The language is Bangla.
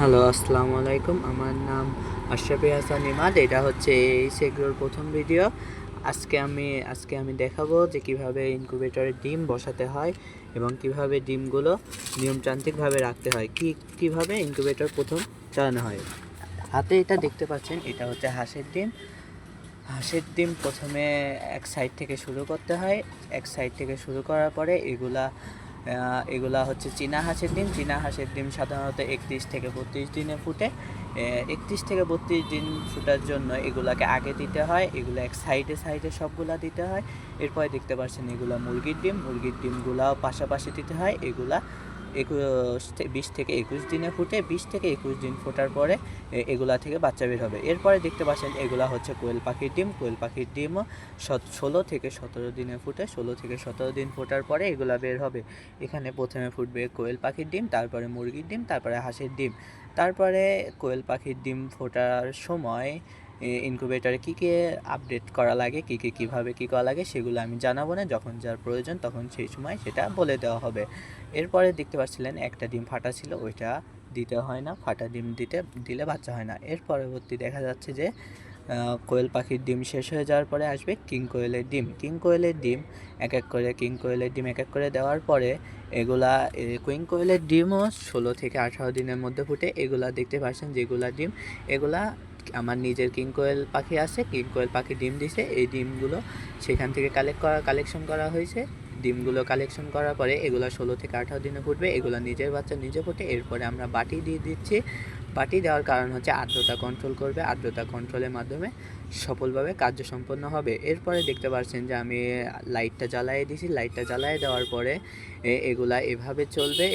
হ্যালো, আসসালামু আলাইকুম। আমার নাম আশরাফি হাসান ইমাদ। এটা হচ্ছে এইচ এগ্রোর প্রথম ভিডিও। আজকে আমি দেখাবো যে কিভাবে ইনকিউবেটরে ডিম বসাতে হয় এবং কিভাবে ডিমগুলো নিয়মতান্ত্রিকভাবে রাখতে হয়, কিভাবে ইনকিউবেটর প্রথম চালানো হয়। হাতে এটা দেখতে পাচ্ছেন, এটা হচ্ছে হাঁসের ডিম। হাঁসের ডিম প্রথমে এক সাইড থেকে শুরু করতে হয়। এক সাইড থেকে শুরু করার পরে এগুলা হচ্ছে চীনা হাঁসের ডিম। চীনা হাঁসের ডিম সাধারণত 31 থেকে 32 দিনে ফুটে। 31 থেকে 32 দিন ফুটার জন্য এগুলাকে আগে দিতে হয়। এগুলো এক সাইডে সাইডে সবগুলা দিতে হয়। এরপরে দেখতে পাচ্ছেন এগুলা মুরগির ডিম। মুরগির ডিমগুলাও পাশাপাশি দিতে হয়। এগুলা 20 থেকে 21 দিনে ফুটে। 20 থেকে 21 দিন ফোটার পরে এগুলা থেকে বাচ্চা বের হবে। এরপরে দেখতে পাচ্ছেন এগুলা হচ্ছে কোয়েল পাখির ডিম। কোয়েল পাখির ডিমও 16 থেকে 17 দিনে ফুটে। 16 থেকে 17 দিন ফোটার পরে এগুলা বের হবে। এখানে প্রথমে ফুটবে কোয়েল পাখির ডিম, তারপরে মুরগির ডিম, তারপরে হাঁসের ডিম। তারপরে কোয়েল পাখির ডিম ফোটার সময় ইনকিউবেটরে কী আপডেট করা লাগে, কীভাবে কী করা লাগে সেগুলো আমি জানাবো না। যখন যার প্রয়োজন তখন সেই সময় সেটা বলে দেওয়া হবে। এরপরে দেখতে পাচ্ছিলেন একটা ডিম ফাটা ছিল, ওইটা দিতে হয় না। ফাটা ডিম দিলে বাচ্চা হয় না। এর পরবর্তী দেখা যাচ্ছে যে কোয়েল পাখির ডিম শেষ হয়ে যাওয়ার পরে আসবে কিং কোয়েলের ডিম। কিং কোয়েলের ডিম এক এক করে দেওয়ার পরে এগুলা কুইং কোয়েলের ডিমও 16 থেকে 18 দিনের মধ্যে ফুটে। এগুলা দেখতে পাচ্ছেন যেগুলা ডিম, এগুলা আমার নিজের কিং কোয়েল পাখি আছে। কিং কোয়েল পাখি ডিম দিছে। এই ডিমগুলো সেখান থেকে কালেকশন করা হয়েছে। ডিমগুলো কালেকশন করার পরে এগুলো 16 থেকে 18 দিনে ফুটবে। এগুলো নিজের বাচ্চা নিজে ফোটে। এরপরে আমরা বাটি দিয়ে দিচ্ছি। বাটি দেওয়ার কারণ হচ্ছে আর্দ্রতা কন্ট্রোল করবে। আর্দ্রতা কন্ট্রোলের মাধ্যমে সফলভাবে কার্য সম্পন্ন হবে। এরপরে দেখতে পাচ্ছেন যে আমি লাইটটা জ্বালিয়ে দিয়েছি। লাইটটা জ্বালিয়ে দেওয়ার পরে এগুলা এভাবে চলবে।